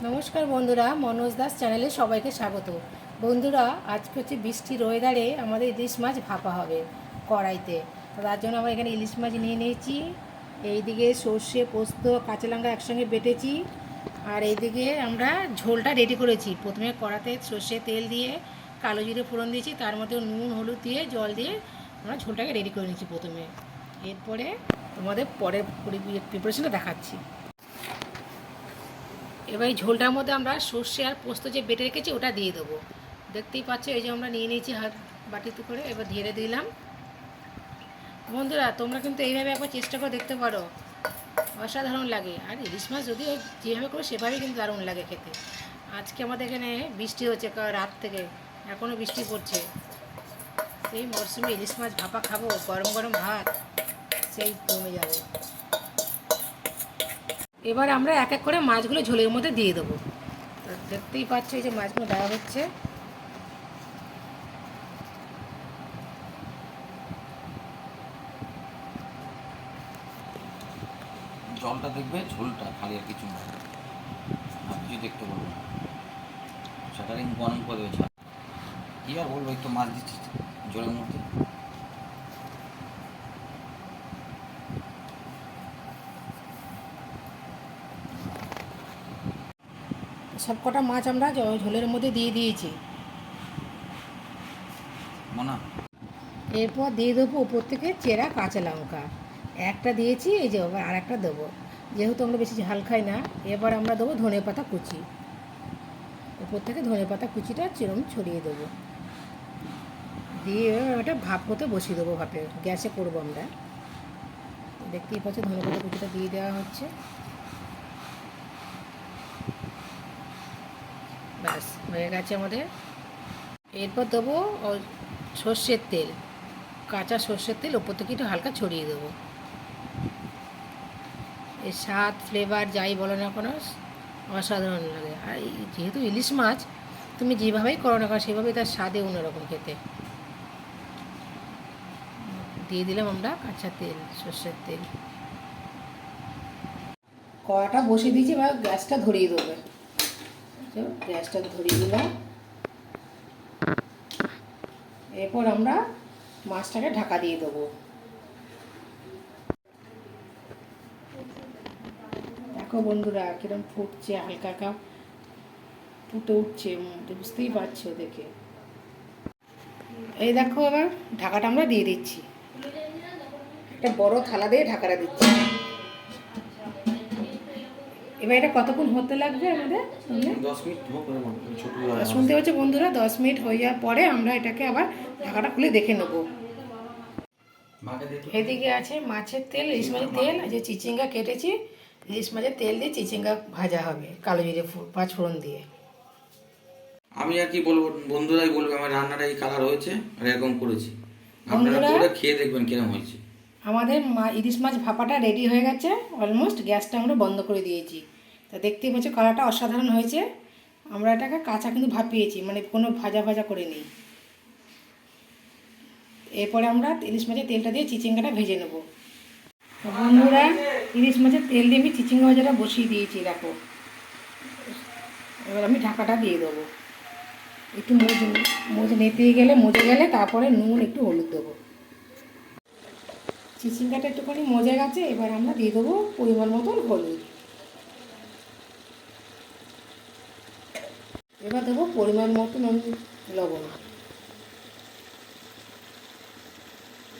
নমস্কার বন্ধুরা, মনোজ দাস চ্যানেলে সবাইকে স্বাগত। বন্ধুরা, আজকে হচ্ছে বৃষ্টির ওয়েদারে আমাদের ইলিশ মাছ ভাপা হবে কড়াইতে। তো তার জন্য আমরা এখানে ইলিশ মাছ নিয়ে নিয়েছি। এইদিকে সর্ষে, পোস্ত, কাঁচা লঙ্কা একসঙ্গে বেটেছি। আর এইদিকে আমরা ঝোলটা রেডি করেছি। প্রথমে কড়াতে সর্ষে তেল দিয়ে কালো জিরে ফোড়ন দিয়েছি, তার মধ্যে নুন হলুদ দিয়ে জল দিয়ে আমরা ঝোলটাকে রেডি করে নিয়েছি প্রথমে। এরপরে তোমাদের পরের প্রিপারেশনটা দেখাচ্ছি। এবার এই ঝোলটার মধ্যে আমরা সর্ষে আর পোস্ত যে বেটে রেখেছি ওটা দিয়ে দেবো। দেখতেই পাচ্ছ, এই যে আমরা নিয়ে নিয়েছি হাত বাটিতে করে, এবার ধীরে দিলাম। বন্ধুরা, তোমরা কিন্তু এইভাবে একবার চেষ্টা করে দেখতে পারো, অসাধারণ লাগে। আর ইলিশ মাছ যদি যেভাবে করো সেভাবেই কিন্তু দারুণ লাগে খেতে। আজকে আমাদের এখানে বৃষ্টি হচ্ছে রাত থেকে, এখনও বৃষ্টি পড়ছে। সেই মরশুমে ইলিশ মাছ ভাপা খাবো, গরম গরম ভাত সেই কমে যাবে। এবার আমরা এক এক করে মাছগুলো ঝোলের মধ্যে দিয়ে দেবো। দেখতেই পাচ্ছ, এই যে মাছগুলো দেওয়া হচ্ছে। জলটা দেখবে, ঝোলটা খালি, আর কিছু না, আর কিছু দেখতে বলবো না। সেটা কিন্তু গরম করে দেবে ছাড়। কী আর বলবো, একটু মাছ দিচ্ছি জলের মধ্যে। সব কটা মাছ আমরা ঝোলের মধ্যে দিয়ে দিয়েছি। মনা, এরপর দিয়ে দেবো উপর থেকে চেরা কাঁচা লঙ্কা। একটা দিয়েছি, এই যে আবার আর একটা দেবো। যেহেতু আমরা বেশি ঝাল খাই না, এবার আমরা দেবো ধনেপাতা কুচি। উপর থেকে ধনেপাতা কুচিটা চিরম ছড়িয়ে দেবো। দিয়ে ওটা ভাপ হতে বসিয়ে দেবো, ভাপে গ্যাসে করবো আমরা। দেখতেই পাচ্ছ, ধনেপাতা কুচিটা দিয়ে দেওয়া হচ্ছে। ব্যাস হয়ে গেছে আমাদের। এরপর দেবো সর্ষের তেল, কাঁচা সর্ষের তেল ওপর থেকে একটু হালকা ছড়িয়ে দেবো। এর স্বাদ, ফ্লেভার যাই বলো না কোনো, অসাধারণ লাগে। আর যেহেতু ইলিশ মাছ, তুমি যেভাবেই করো না কেন সেভাবেই তার স্বাদে অন্যরকম খেতে। দিয়ে দিলাম আমরা কাঁচা তেল, সর্ষের তেল। কড়াটা বসিয়ে দিয়েছি, এবার গ্যাসটা ধরিয়ে দেবে। গ্যাসটা ধরিয়ে দিলাম। এরপর আমরা মাছটাকে ঢাকা দিয়ে দেবো। দেখো বন্ধুরা, কিরম ফুটছে, হালকা হালকা ফুটে উঠছে, বুঝতেই পারছো দেখে। এই দেখো, এবার ঢাকাটা আমরা দিয়ে দিচ্ছি। একটা বড় থালা দিয়ে ঢাকাটা দিচ্ছি। এবার এটা কতক্ষণ হতে লাগবে আমাদের? 10 মিনিট হোক। শুনতে হচ্ছে বন্ধুরা, 10 মিনিট হয়ে যাওয়ার পরে আমরা এটাকে আবার ঢাকাটা খুলে দেখে নেবো। এদিকে আছে মাছের তেল, ইলিশ মাছের তেল, যে চিচিঙ্গা কেটেছি, ইলিশ মাছের তেল দিয়ে চিচিঙ্গা ভাজা হবে কালো জিরে পাঁচ ফোড়ন দিয়ে। আমি আর কি বলবো, বন্ধুরাই বলবে আমার রান্নাটা এই কালার হয়েছে আর এরকম করেছি। আপনারা বন্ধুরা, পুরোটা খেয়ে দেখবেন কিরম হয়েছে। আমাদের ইলিশ মাছ ভাপাটা রেডি হয়ে গেছে অলমোস্ট। গ্যাসটা আমরা বন্ধ করে দিয়েছি। তা দেখতেই পাচ্ছ কালারটা অসাধারণ হয়েছে। আমরা এটাকে কাঁচা কিন্তু ভাপিয়েছি, মানে কোনো ভাজা ভাজা করে নিই। এরপরে আমরা ইলিশ মাছের তেলটা দিয়ে চিচিঙ্গাটা ভেজে নেব। বন্ধুরা, ইলিশ মাছের তেল দিয়ে আমি চিচিঙ্গা ভাজাটা বসিয়ে দিয়েছি, দেখো। এবার আমি ঢাকাটা দিয়ে দেবো। একটু মজে গেলে তারপরে নুন একটু হলুদ দেবো। চিচিঙ্গাটা একটুখানি মজে গেছে, এবার আমরা দিয়ে দেবো পরিমাণ মতন হলুদ। এবার দেবো পরিমাণ মতন লবণ।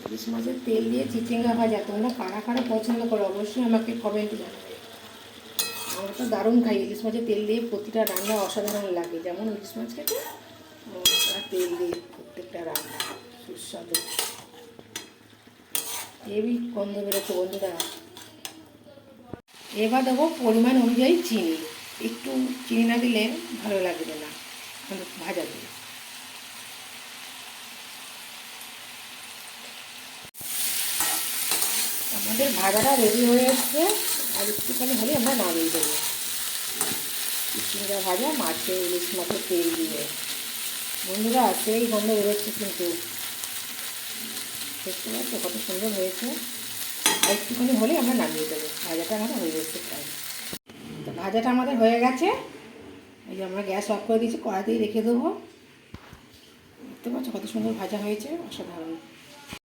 ইলিশ মাছের তেল দিয়ে চিচিঙ্গা ভাজা তোমরা কারা কারা পছন্দ করো অবশ্যই আমাকে কমেন্টে জানাবে। আমরা তো দারুণ খাই ইলিশ মাছের তেল দিয়ে, প্রতিটা রান্না অসাধারণ লাগে। যেমন ইলিশ মাছ খেতে, তেল দিয়ে প্রত্যেকটা রান্না সুস্বাদু। এবি গন্ধ বেরোচ্ছে বন্ধুরা। এবার দেবো পরিমাণ অনুযায়ী চিনি। একটু চিনি না দিলে ভালো লাগবে না ভাজা দিয়ে। আমাদের ভাজাটা রেডি হয়ে এসছে, আর একটুখানি হলে আমরা নামিয়ে দেবো। চিচিঙ্গা ভাজা মাছে ইলিশ মাছের তেল দিয়ে। বন্ধুরা, সেই গন্ধ বেরোচ্ছে কিন্তু, দেখতে পাচ্ছ কত সুন্দর হয়েছে। আর একটুখানি হলে আমরা নামিয়ে দেবো। ভাজাটা আমাদের হয়ে গেছে প্রায়। তো ভাজাটা আমাদের হয়ে গেছে। এই যে আমরা গ্যাস অফ করে দিয়েছি, কড়াতেই রেখে দেবো। দেখতে পাচ্ছ কত সুন্দর ভাজা হয়েছে, অসাধারণ।